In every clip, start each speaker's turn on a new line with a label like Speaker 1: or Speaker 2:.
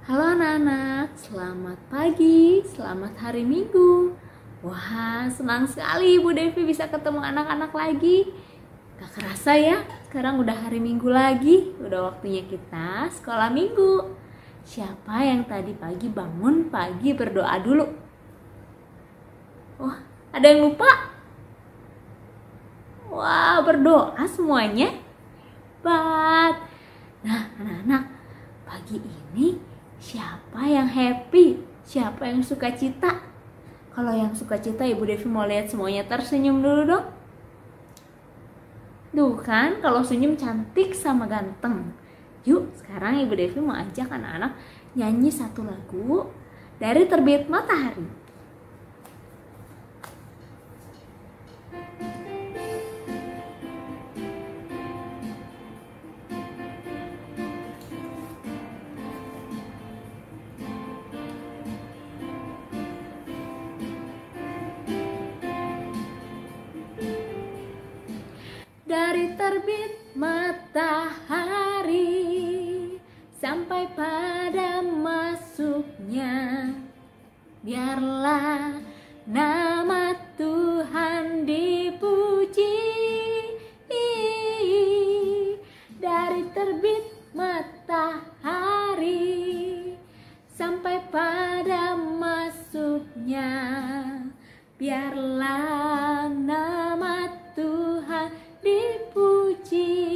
Speaker 1: Halo anak-anak, selamat pagi, selamat hari Minggu. Wah, senang sekali Ibu Devi bisa ketemu anak-anak lagi. Gak kerasa ya, sekarang udah hari Minggu lagi. Udah waktunya kita sekolah Minggu. Siapa yang tadi pagi bangun pagi berdoa dulu? Wah, ada yang lupa? Wah, berdoa semuanya? Hebat. Nah, anak-anak, pagi ini siapa yang happy? Siapa yang suka cita? Kalau yang suka cita, Ibu Devi mau lihat semuanya tersenyum dulu dong. Tuh kan, kalau senyum cantik sama ganteng. Yuk, sekarang Ibu Devi mau ajak anak-anak nyanyi satu lagu dari Terbit Matahari. Dari terbit matahari sampai pada masuknya, biarlah nama Tuhan dipuji. Dari terbit matahari sampai pada masuknya, biarlah nama Tuhan dipuji.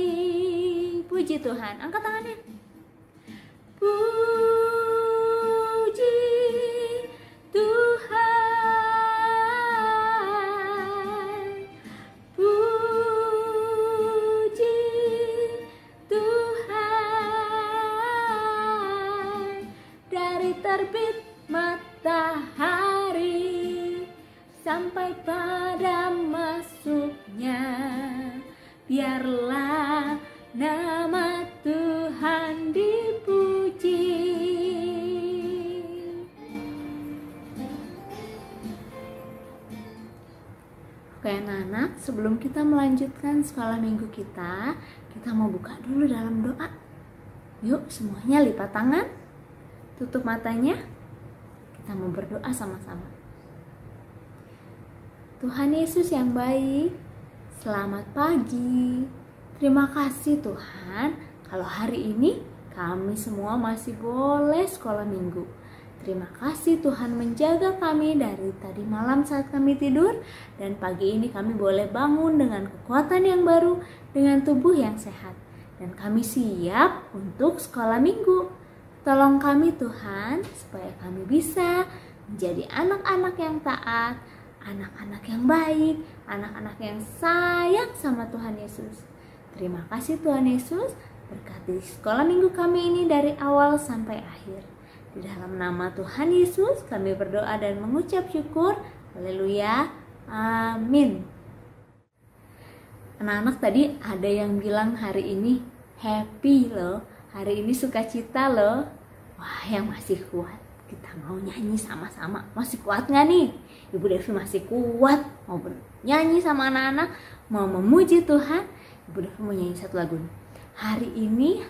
Speaker 1: Puji Tuhan, angkat tangannya. Puji Tuhan, puji Tuhan. Dari terbit matahari sampai pada masuknya, biarlah nama Tuhan dipuji. Oke anak-anak, sebelum kita melanjutkan sekolah minggu kita mau buka dulu dalam doa. Yuk semuanya lipat tangan, tutup matanya, kita mau berdoa sama-sama. Tuhan Yesus yang baik, selamat pagi. Terima kasih Tuhan, kalau hari ini kami semua masih boleh sekolah minggu. Terima kasih Tuhan menjaga kami dari tadi malam saat kami tidur, dan pagi ini kami boleh bangun dengan kekuatan yang baru, dengan tubuh yang sehat. Dan kami siap untuk sekolah minggu. Tolong kami Tuhan, supaya kami bisa menjadi anak-anak yang taat, anak-anak yang baik, anak-anak yang sayang sama Tuhan Yesus. Terima kasih Tuhan Yesus, berkati sekolah minggu kami ini dari awal sampai akhir. Di dalam nama Tuhan Yesus kami berdoa dan mengucap syukur. Haleluya, amin. Anak-anak tadi ada yang bilang hari ini happy loh, hari ini sukacita loh. Wah, yang masih kuat, kita mau nyanyi sama-sama. Masih kuat gak nih? Ibu Devi masih kuat, mau nyanyi sama anak-anak, mau memuji Tuhan. Ibu Devi mau nyanyi satu lagu. Hari ini,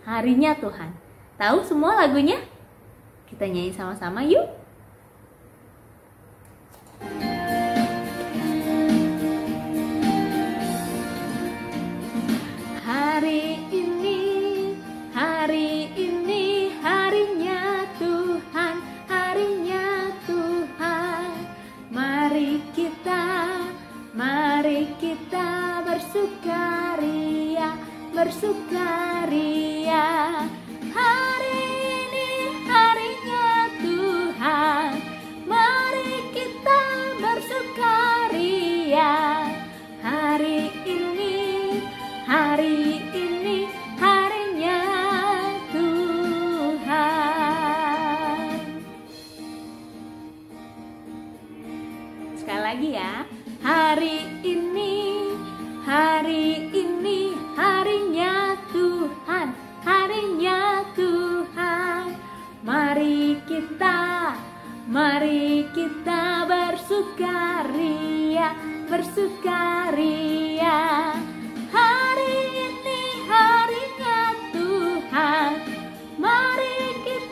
Speaker 1: harinya Tuhan. Tahu semua lagunya? Kita nyanyi sama-sama yuk. Hari ini harinya Tuhan, harinya Tuhan. Mari kita bersukaria, bersukaria. Hari ini harinya Tuhan, mari kita bersukaria. Hari ini harinya Tuhan. Sekali lagi ya. Hari ini harinya Tuhan, harinya Tuhan. Mari kita bersukaria, bersukaria. Hari ini harinya Tuhan, mari kita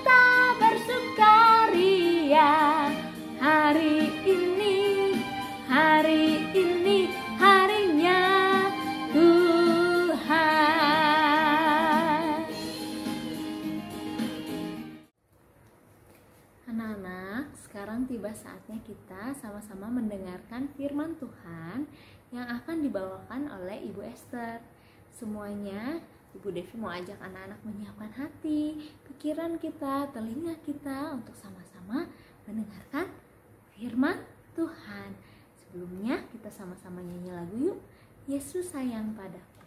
Speaker 1: kita sama-sama mendengarkan firman Tuhan yang akan dibawakan oleh Ibu Esther. Semuanya, Ibu Devi mau ajak anak-anak menyiapkan hati, pikiran kita, telinga kita untuk sama-sama mendengarkan firman Tuhan. Sebelumnya kita sama-sama nyanyi lagu yuk. Yesus sayang padaku.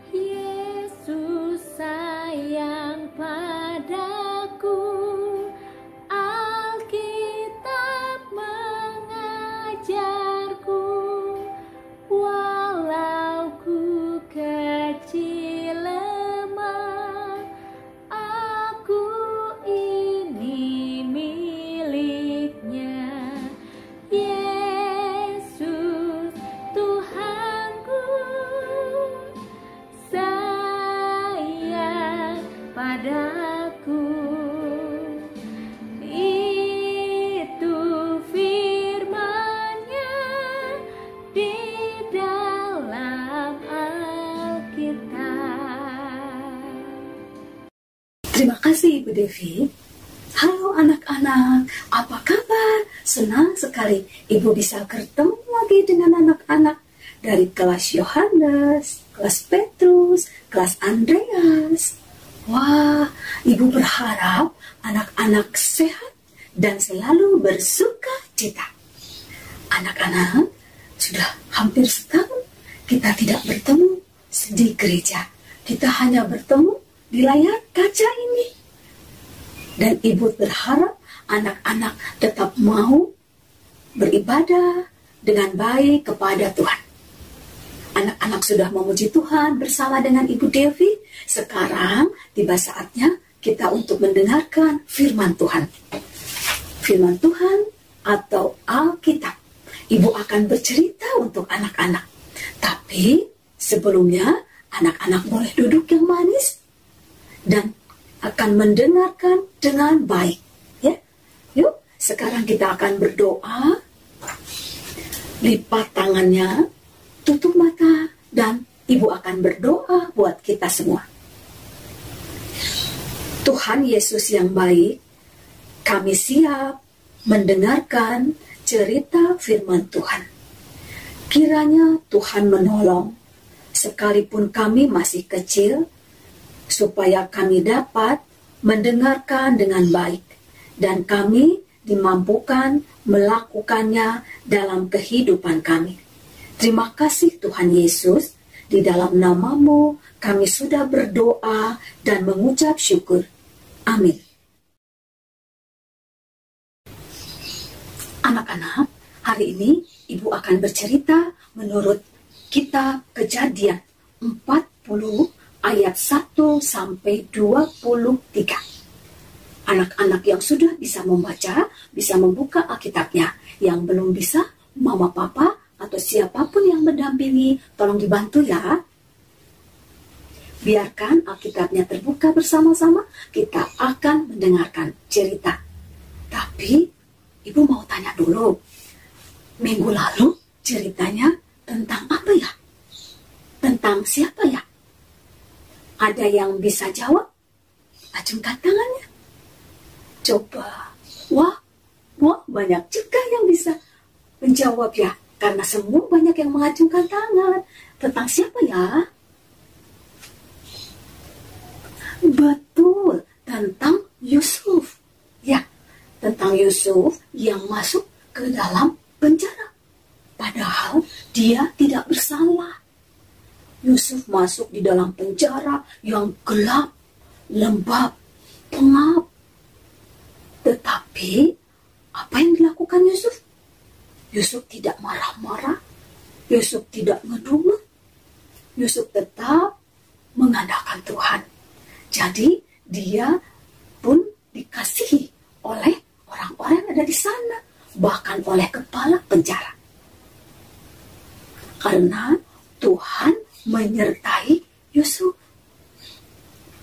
Speaker 1: Yesus sayang padaku, Alkitab mengajarku, walau ku kecil lemah, aku ini miliknya. Yesus Tuhanku sayang padaku. Itu firman-Nya di dalam Alkitab.
Speaker 2: Terima kasih Ibu Devi. Halo anak-anak, apa kabar? Senang sekali Ibu bisa bertemu lagi dengan anak-anak dari kelas Yohanes, kelas Petrus, kelas Andreas. Wah, Ibu berharap anak-anak sehat dan selalu bersuka cita. Anak-anak, sudah hampir setahun kita tidak bertemu di gereja. Kita hanya bertemu di layar kaca ini. Dan Ibu berharap anak-anak tetap mau beribadah dengan baik kepada Tuhan. Anak-anak sudah memuji Tuhan bersama dengan Ibu Devi. Sekarang tiba saatnya kita untuk mendengarkan firman Tuhan. Firman Tuhan atau Alkitab. Ibu akan bercerita untuk anak-anak. Tapi sebelumnya anak-anak boleh duduk yang manis dan akan mendengarkan dengan baik. Ya, yuk sekarang kita akan berdoa. Lipat tangannya, tutup mata, dan Ibu akan berdoa buat kita semua. Tuhan Yesus yang baik, kami siap mendengarkan cerita firman Tuhan. Kiranya Tuhan menolong, sekalipun kami masih kecil, supaya kami dapat mendengarkan dengan baik, dan kami dimampukan melakukannya dalam kehidupan kami. Terima kasih Tuhan Yesus, di dalam nama-Mu kami sudah berdoa dan mengucap syukur. Amin. Anak-anak, hari ini Ibu akan bercerita menurut kitab Kejadian 40 ayat 1 sampai 23. Anak-anak yang sudah bisa membaca, bisa membuka Alkitabnya. Yang belum bisa, mama papa atau siapapun yang mendampingi, tolong dibantu ya. Biarkan Alkitabnya terbuka bersama-sama, kita akan mendengarkan cerita. Tapi, Ibu mau tanya dulu, minggu lalu ceritanya tentang apa ya? Tentang siapa ya? Ada yang bisa jawab? Acungkan tangannya. Coba. Wah, banyak juga yang bisa menjawab ya. Karena semua banyak yang mengacungkan tangan. Tentang siapa ya? Betul, tentang Yusuf. Ya, tentang Yusuf yang masuk ke dalam penjara. Padahal dia tidak bersalah. Yusuf masuk di dalam penjara yang gelap, lembab, pengap. Tetapi, apa yang dilakukan Yusuf? Yusuf tidak marah-marah. Yusuf tidak ngedumel. Yusuf tetap mengandalkan Tuhan. Jadi, dia pun dikasihi oleh orang-orang yang ada di sana. Bahkan oleh kepala penjara. Karena Tuhan menyertai Yusuf.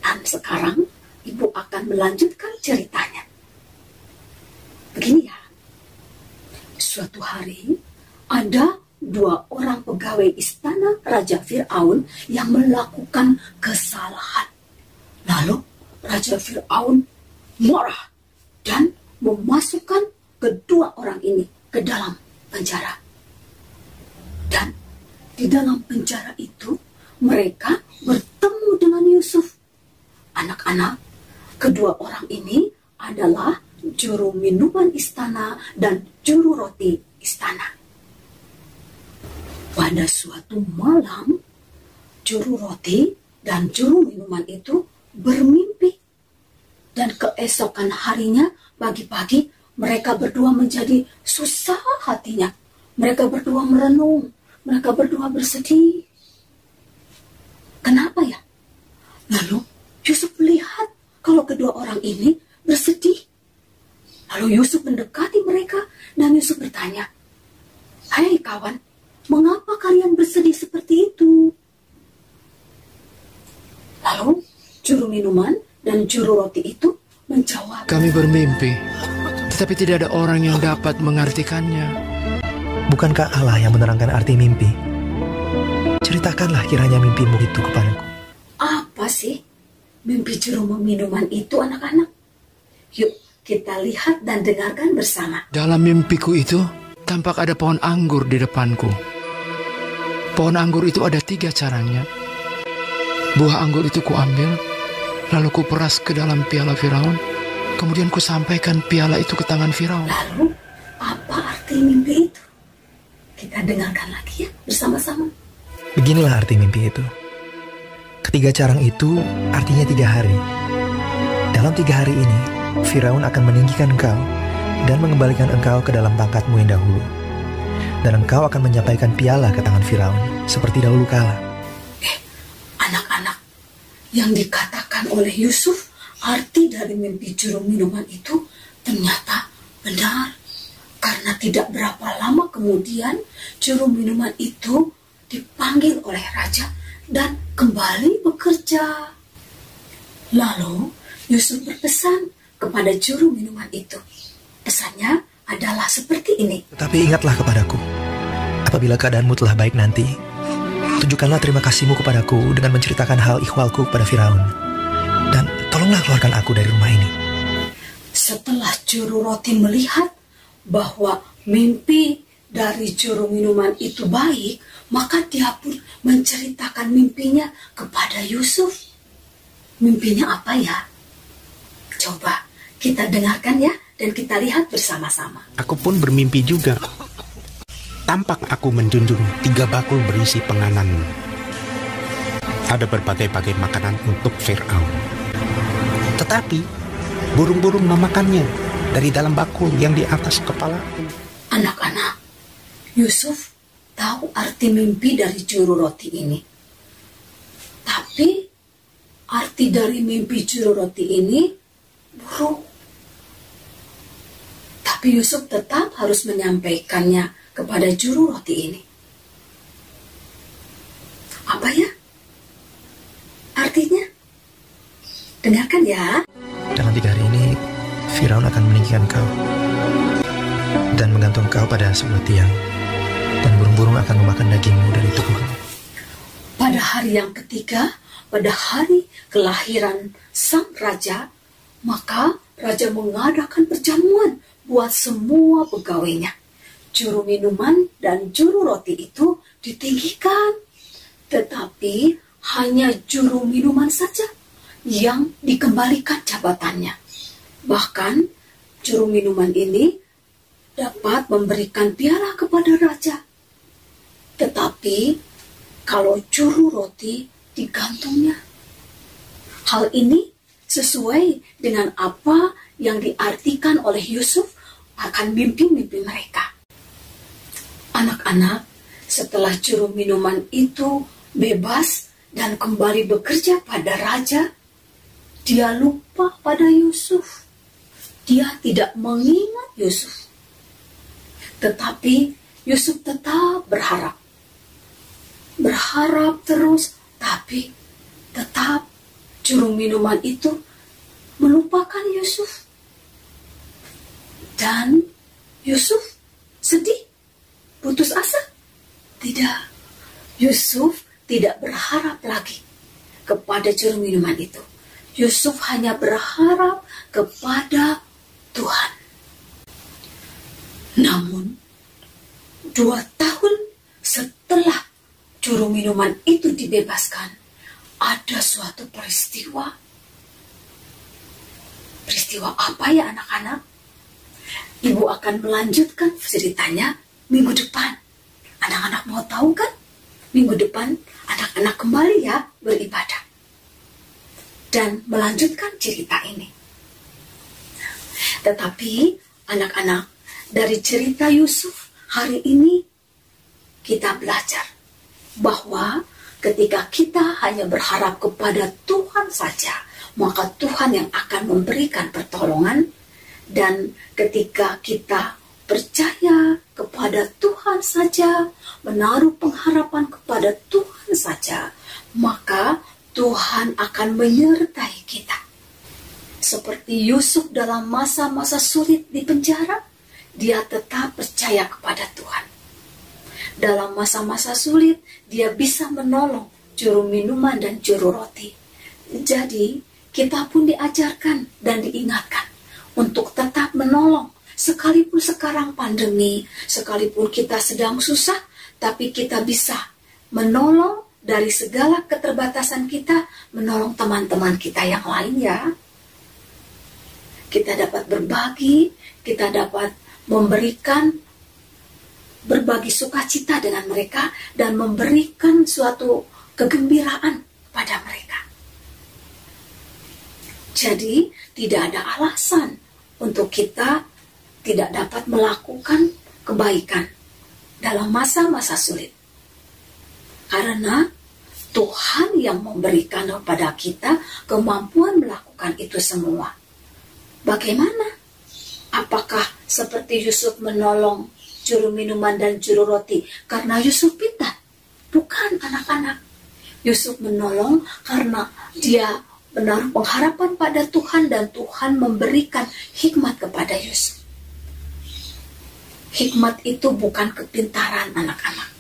Speaker 2: Dan sekarang Ibu akan melanjutkan ceritanya. Begini ya. Suatu hari ada dua orang pegawai istana Raja Fir'aun yang melakukan kesalahan. Lalu Raja Fir'aun marah dan memasukkan kedua orang ini ke dalam penjara. Dan di dalam penjara itu mereka bertemu dengan Yusuf. Anak-anak, kedua orang ini adalah juru minuman istana dan juru roti istana. Pada suatu malam, juru roti dan juru minuman itu bermimpi. Dan keesokan harinya, pagi-pagi, mereka berdua menjadi susah hatinya. Mereka berdua merenung. Mereka berdua bersedih. Kenapa ya? Lalu Yusuf melihat kalau kedua orang ini bersedih. Lalu Yusuf mendekati mereka dan Yusuf bertanya, "Hai kawan, mengapa kalian bersedih seperti itu?" Lalu juru minuman dan juru roti itu menjawab,
Speaker 3: "Kami bermimpi, tetapi tidak ada orang yang dapat mengartikannya."
Speaker 4: Bukankah Allah yang menerangkan arti mimpi? Ceritakanlah kiranya mimpimu itu kepadaku.
Speaker 2: Apa sih mimpi juru minuman itu, anak-anak? Yuk kita lihat dan dengarkan bersama.
Speaker 3: Dalam mimpiku itu, tampak ada pohon anggur di depanku. Pohon anggur itu ada 3 carangnya. Buah anggur itu kuambil, lalu kuperas ke dalam piala Firaun. Kemudian kusampaikan piala itu ke tangan Firaun.
Speaker 2: Lalu, apa arti mimpi itu? Kita dengarkan lagi ya, bersama-sama.
Speaker 4: Beginilah arti mimpi itu. Ketiga carang itu artinya 3 hari. Dalam 3 hari ini, Firaun akan meninggikan engkau dan mengembalikan engkau ke dalam pangkatmu yang dahulu. Dan engkau akan menyampaikan piala ke tangan Firaun, seperti dahulu kala.
Speaker 2: Anak-anak, yang dikatakan oleh Yusuf, arti dari mimpi juru minuman itu ternyata benar. Karena tidak berapa lama kemudian, juru minuman itu dipanggil oleh raja dan kembali bekerja. Lalu Yusuf berpesan kepada juru minuman itu. Pesannya adalah seperti ini.
Speaker 4: Tetapi ingatlah kepadaku, apabila keadaanmu telah baik nanti, tunjukkanlah terima kasihmu kepadaku dengan menceritakan hal ikhwalku kepada Firaun. Dan tolonglah keluarkan aku dari rumah ini.
Speaker 2: Setelah juru roti melihat bahwa mimpi dari juru minuman itu baik, maka dia pun menceritakan mimpinya kepada Yusuf. Mimpinya apa ya? Coba kita dengarkan ya, dan kita lihat bersama-sama.
Speaker 5: Aku pun bermimpi juga. Tampak aku menjunjung 3 bakul berisi penganan. Ada berbagai-bagai makanan untuk Fir'aun. Tetapi burung-burung memakannya dari dalam bakul yang di atas kepala.
Speaker 2: Anak-anak, Yusuf tahu arti mimpi dari juru roti ini. Tapi arti dari mimpi juru roti ini buruk. Tapi Yusuf tetap harus menyampaikannya kepada juru roti ini. Apa ya artinya? Dengarkan ya.
Speaker 4: Dalam 3 hari ini, Firaun akan meninggikan kau dan menggantung kau pada sebuah tiang, dan burung-burung akan memakan dagingmu dari tubuhmu.
Speaker 2: Pada hari yang ketiga, pada hari kelahiran sang raja, maka raja mengadakan perjamuan buat semua pegawainya. Juru minuman dan juru roti itu ditinggikan, tetapi hanya juru minuman saja yang dikembalikan jabatannya. Bahkan juru minuman ini dapat memberikan piala kepada raja. Tetapi kalau juru roti digantungnya. Hal ini sesuai dengan apa yang diartikan oleh Yusuf akan mimpi-mimpi mereka. Anak-anak, setelah juru minuman itu bebas dan kembali bekerja pada raja, dia lupa pada Yusuf. Dia tidak mengingat Yusuf. Tetapi Yusuf tetap berharap. Berharap terus, tapi tetap juru minuman itu melupakan Yusuf. Dan Yusuf sedih, putus asa. tidak, Yusuf tidak berharap lagi kepada juru minuman itu. Yusuf hanya berharap kepada Tuhan. Namun 2 tahun setelah juru minuman itu dibebaskan, ada suatu peristiwa. Peristiwa apa ya anak-anak? Ibu akan melanjutkan ceritanya minggu depan. Anak-anak mau tahu kan? Minggu depan anak-anak kembali ya beribadah dan melanjutkan cerita ini. Tetapi anak-anak, dari cerita Yusuf hari ini kita belajar bahwa ketika kita hanya berharap kepada Tuhan saja, maka Tuhan yang akan memberikan pertolongan. Dan ketika kita percaya kepada Tuhan saja, menaruh pengharapan kepada Tuhan saja, maka Tuhan akan menyertai kita. Seperti Yusuf dalam masa-masa sulit di penjara, dia tetap percaya kepada Tuhan. Dalam masa-masa sulit, dia bisa menolong juru minuman dan juru roti. Jadi, kita pun diajarkan dan diingatkan untuk tetap menolong. Sekalipun sekarang pandemi, sekalipun kita sedang susah, tapi kita bisa menolong dari segala keterbatasan kita, menolong teman-teman kita yang lain ya. Kita dapat berbagi, kita dapat memberikan, berbagi sukacita dengan mereka, dan memberikan suatu kegembiraan pada mereka. Jadi, tidak ada alasan untuk kita tidak dapat melakukan kebaikan dalam masa-masa sulit. Karena Tuhan yang memberikan kepada kita kemampuan melakukan itu semua. Bagaimana? Apakah seperti Yusuf menolong juru minuman dan juru roti karena Yusuf pintar? Bukan anak-anak. Yusuf menolong karena dia menaruh pengharapan pada Tuhan dan Tuhan memberikan hikmat kepada Yusuf. Hikmat itu bukan kepintaran anak-anak,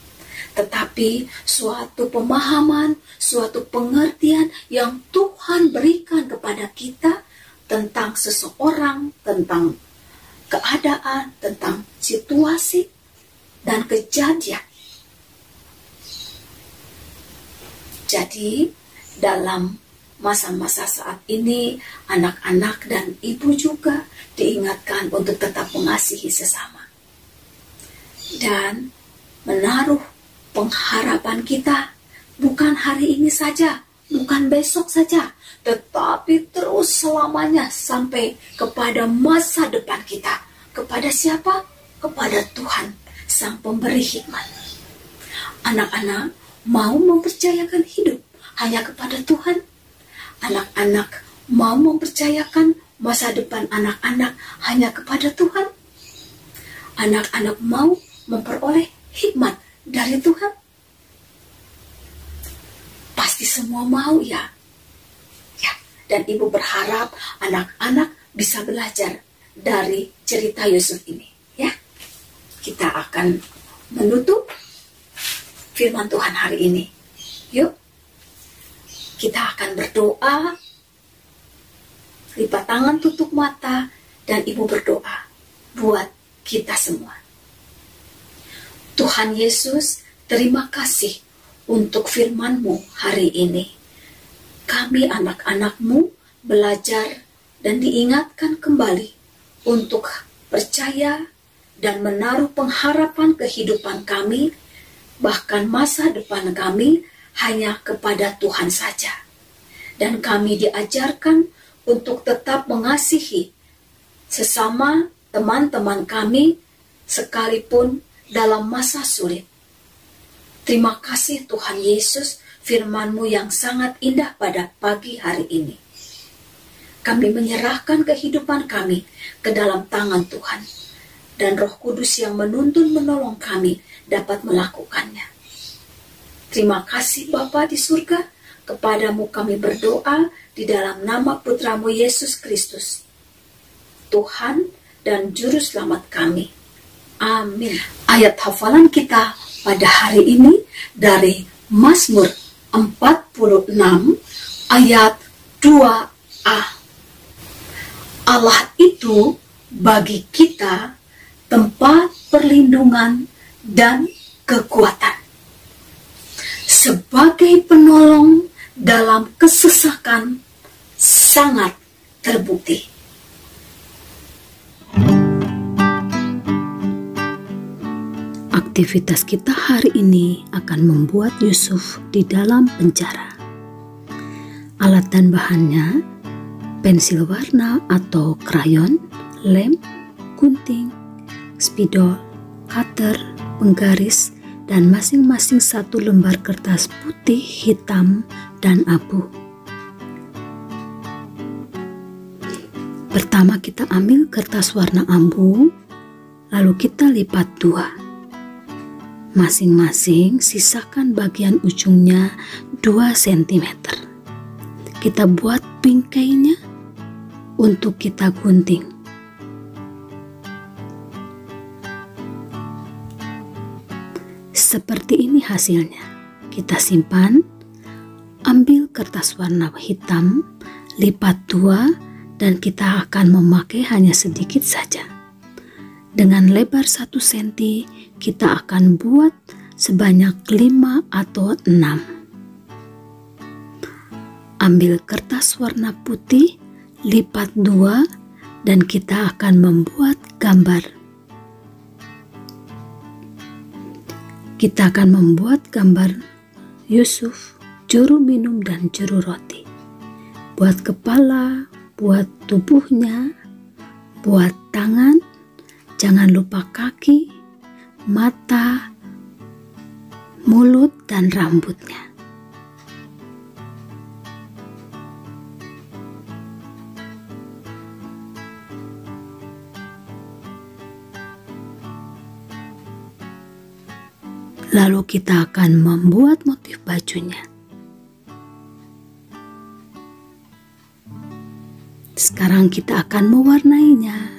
Speaker 2: tetapi suatu pemahaman, suatu pengertian yang Tuhan berikan kepada kita tentang seseorang, tentang keadaan, tentang situasi dan kejadian. Jadi dalam masa-masa saat ini, anak-anak dan ibu juga diingatkan untuk tetap mengasihi sesama. Dan menaruh pengharapan kita bukan hari ini saja, bukan besok saja, tetapi terus selamanya sampai kepada masa depan kita. Kepada siapa? Kepada Tuhan, Sang Pemberi Hikmat. Anak-anak mau mempercayakan hidup hanya kepada Tuhan? Anak-anak mau mempercayakan masa depan anak-anak hanya kepada Tuhan? Anak-anak mau memperoleh hikmat dari Tuhan? Pasti semua mau ya. Ya, dan ibu berharap anak-anak bisa belajar dari cerita Yusuf ini. Ya, kita akan menutup firman Tuhan hari ini. Yuk, kita akan berdoa, lipat tangan, tutup mata, dan ibu berdoa buat kita semua. Tuhan Yesus, terima kasih untuk firman-Mu hari ini. Kami anak-anak-Mu belajar dan diingatkan kembali untuk percaya dan menaruh pengharapan kehidupan kami, bahkan masa depan kami, hanya kepada Tuhan saja. Dan kami diajarkan untuk tetap mengasihi sesama teman-teman kami sekalipun dalam masa sulit. Terima kasih Tuhan Yesus, firman-Mu yang sangat indah pada pagi hari ini. Kami menyerahkan kehidupan kami ke dalam tangan Tuhan, dan Roh Kudus yang menuntun menolong kami dapat melakukannya. Terima kasih Bapa di surga, kepadamu kami berdoa di dalam nama Putramu Yesus Kristus, Tuhan dan Juru Selamat kami. Amin. Ayat hafalan kita pada hari ini dari Mazmur 46 ayat 2a. Allah itu bagi kita tempat perlindungan dan kekuatan, sebagai penolong dalam kesesakan sangat terbukti. Aktivitas kita hari ini akan membuat Yusuf di dalam penjara. Alat dan bahannya: pensil warna atau krayon, lem, gunting, spidol, cutter, penggaris, dan masing-masing satu lembar kertas putih, hitam, dan abu. Pertama kita ambil kertas warna abu, lalu kita lipat dua. Masing-masing sisakan bagian ujungnya 2 cm. Kita buat bingkainya untuk kita gunting. Seperti ini hasilnya. Kita simpan, ambil kertas warna hitam, lipat 2, dan kita akan memakai hanya sedikit saja. Dengan lebar 1 cm, kita akan buat sebanyak 5 atau 6. Ambil kertas warna putih, lipat 2, dan kita akan membuat gambar. Kita akan membuat gambar Yusuf, juru minum dan juru roti. Buat kepala, buat tubuhnya, buat tangan, jangan lupa kaki, mata, mulut, dan rambutnya. Lalu kita akan membuat motif bajunya. Sekarang kita akan mewarnainya.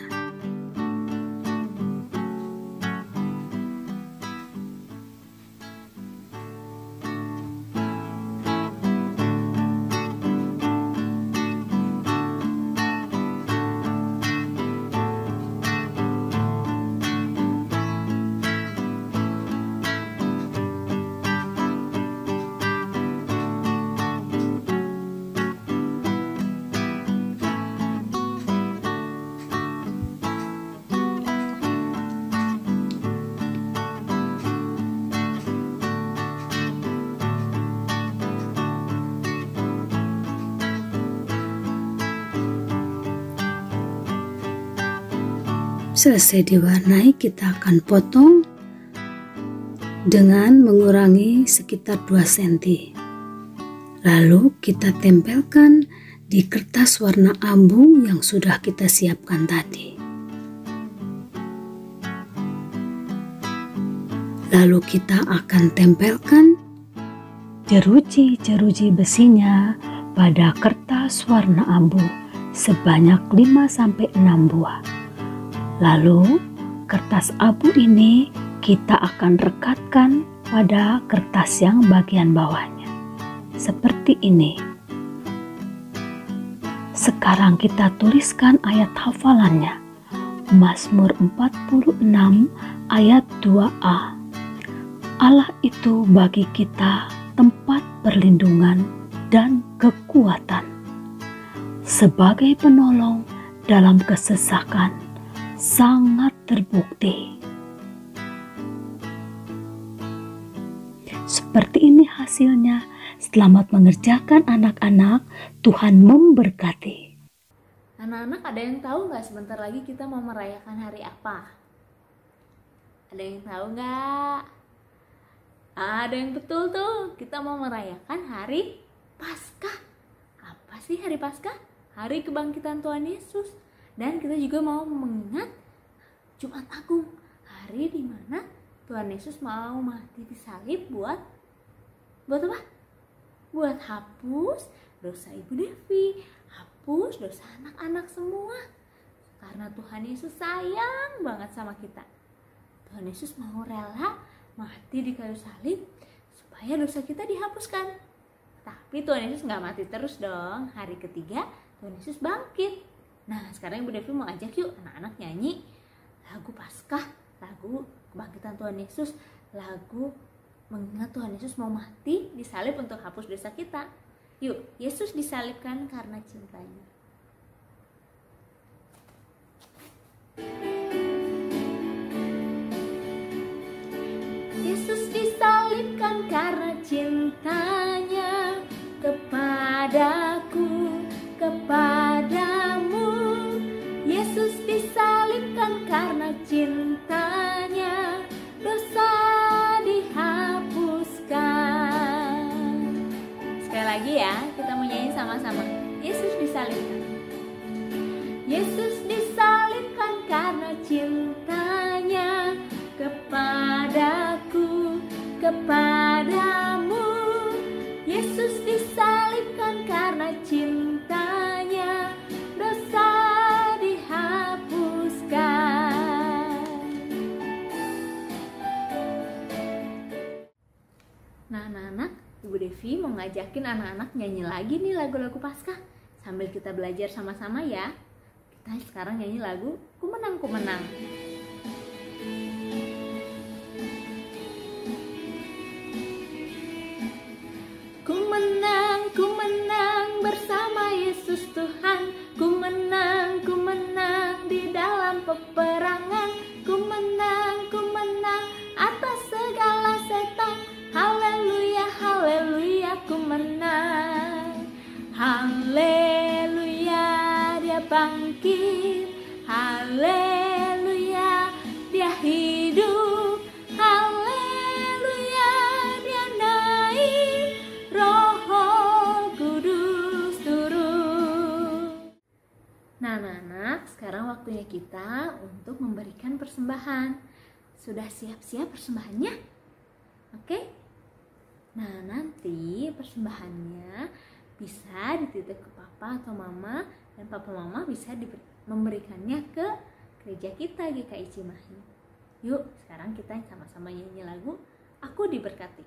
Speaker 2: Selesai diwarnai, kita akan potong dengan mengurangi sekitar 2 cm. Lalu kita tempelkan di kertas warna abu yang sudah kita siapkan tadi. Lalu kita akan tempelkan jeruji-jeruji besinya pada kertas warna abu sebanyak 5-6 buah. Lalu kertas abu ini kita akan rekatkan pada kertas yang bagian bawahnya. Seperti ini. Sekarang kita tuliskan ayat hafalannya. Mazmur 46 ayat 2a. Allah itu bagi kita tempat perlindungan dan kekuatan, sebagai penolong dalam kesesakan sangat terbukti. Seperti ini hasilnya. Selamat mengerjakan anak-anak. Tuhan memberkati.
Speaker 1: Anak-anak, ada yang tahu nggak sebentar lagi kita mau merayakan hari apa? Ada yang tahu nggak? Ada yang betul tuh. Kita mau merayakan hari Paskah. Apa sih hari Paskah? Hari kebangkitan Tuhan Yesus. Dan kita juga mau mengingat Jumat Agung, hari di mana Tuhan Yesus mau mati di salib buat apa? Buat hapus dosa Ibu Devi, hapus dosa anak-anak semua. Karena Tuhan Yesus sayang banget sama kita. Tuhan Yesus mau rela mati di kayu salib supaya dosa kita dihapuskan. Tapi Tuhan Yesus nggak mati terus dong. Hari ketiga Tuhan Yesus bangkit. Nah, sekarang Ibu Devi mau ajak yuk anak-anak nyanyi lagu Paskah, lagu kebangkitan Tuhan Yesus, lagu mengingat Tuhan Yesus mau mati disalib untuk hapus dosa kita. Yuk, Yesus disalibkan karena cintanya. Yesus disalibkan karena cintanya kepadaku, kepadamu. Yesus disalibkan karena cintanya dosa dihapuskan. Sekali lagi ya, kita mau nyanyi sama-sama. Yesus disalibkan. Yesus disalibkan karena cintanya kepadaku, kepadamu. Yesus disalibkan karena cintanya dosa dihapuskan. Nah, anak-anak, Ibu Devi mau ngajakin anak-anak nyanyi lagi nih lagu-lagu Paskah sambil kita belajar sama-sama ya. Kita sekarang nyanyi lagu Ku Menang, Ku Menang. Ku menang bersama Yesus Tuhan. Ku menang di dalam peperangan. Ku menang atas segala setan. Haleluya, haleluya, ku menang. Haleluya, dia bangkit. Haleluya, dia hidup. Haleluya, dia naik. Roh Kudus turun. Nah, anak-anak, sekarang waktunya kita untuk memberikan persembahan. Sudah siap-siap persembahannya? Oke? Nah, nanti persembahannya bisa dititip ke papa atau mama, dan papa mama bisa memberikannya ke gereja kita GKI Cimahi. Yuk, sekarang kita sama-sama nyanyi lagu Aku Diberkati.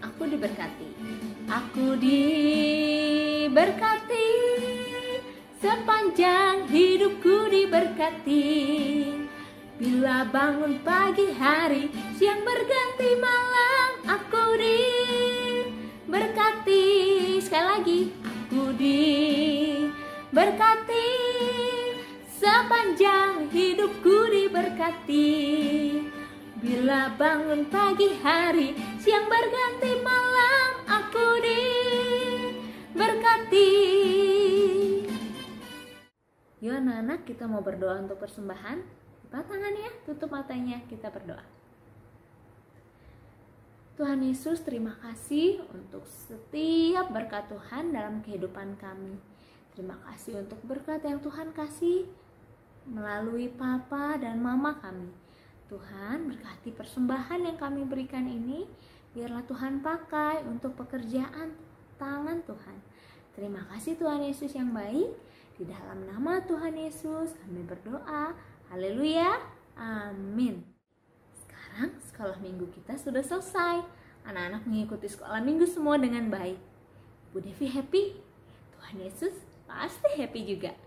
Speaker 1: Aku diberkati. Aku diberkati. Sepanjang hidupku diberkati. Bila bangun pagi hari, siang berganti malam, aku diberkati. Sekali lagi, aku diberkati. Sepanjang hidupku diberkati. Bila bangun pagi hari, siang berganti malam, aku diberkati. Yuk anak-anak, kita mau berdoa untuk persembahan. Lipat tangannya, tutup matanya, kita berdoa. Tuhan Yesus, terima kasih untuk setiap berkat Tuhan dalam kehidupan kami. Terima kasih untuk berkat yang Tuhan kasih melalui papa dan mama kami. Tuhan, berkati persembahan yang kami berikan ini, biarlah Tuhan pakai untuk pekerjaan tangan Tuhan. Terima kasih Tuhan Yesus yang baik. Di dalam nama Tuhan Yesus kami berdoa. Haleluya. Amin. Sekarang sekolah minggu kita sudah selesai. Anak-anak mengikuti sekolah minggu semua dengan baik. Bu Devi happy? Tuhan Yesus pasti happy juga.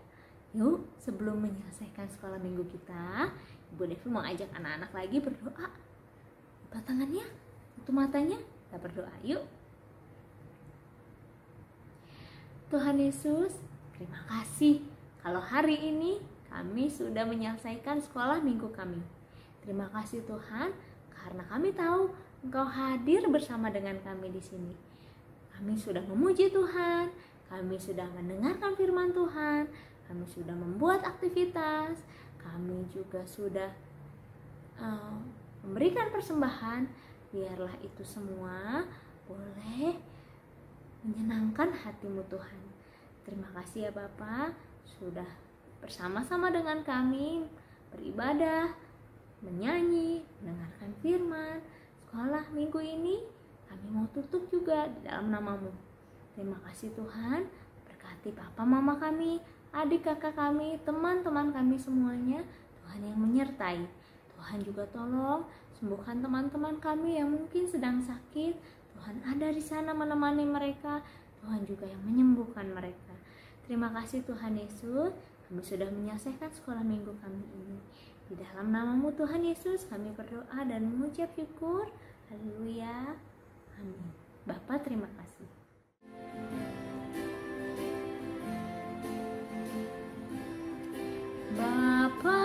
Speaker 1: Yuk, sebelum menyelesaikan sekolah minggu kita, Ibu Devi mau ajak anak-anak lagi berdoa. Lipat tangannya, tutup matanya, kita berdoa yuk. Tuhan Yesus, terima kasih kalau hari ini kami sudah menyelesaikan sekolah minggu kami. Terima kasih Tuhan, karena kami tahu Engkau hadir bersama dengan kami di sini. Kami sudah memuji Tuhan, kami sudah mendengarkan firman Tuhan, kami sudah membuat aktivitas, kami juga sudah memberikan persembahan. Biarlah itu semua boleh menyenangkan hatimu Tuhan. Terima kasih ya Bapa, sudah bersama-sama dengan kami beribadah, menyanyi, mendengarkan firman. Sekolah minggu ini kami mau tutup juga di dalam nama-Mu. Terima kasih Tuhan, berkati papa mama kami, adik kakak kami, teman-teman kami semuanya. Tuhan yang menyertai. Tuhan juga tolong sembuhkan teman-teman kami yang mungkin sedang sakit. Tuhan ada di sana menemani mereka. Tuhan juga yang menyembuhkan mereka. Terima kasih Tuhan Yesus, kami sudah menyelesaikan sekolah minggu kami ini. Di dalam nama-Mu Tuhan Yesus kami berdoa dan mengucap syukur. Haleluya. Amin. Bapa terima kasih. Bapa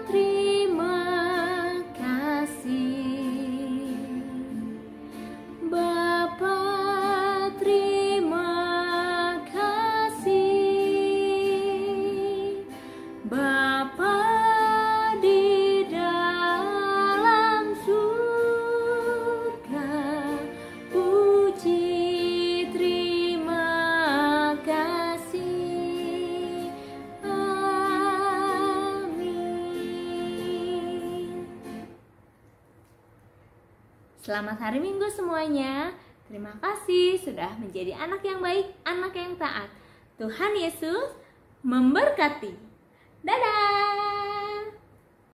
Speaker 1: terima kasih. Bapa terima kasih. Bapa di dalam surga, puji terima kasih. Amin. Selamat hari Minggu semuanya. Terima kasih sudah menjadi anak yang baik, anak yang taat. Tuhan Yesus memberkati. Dadah.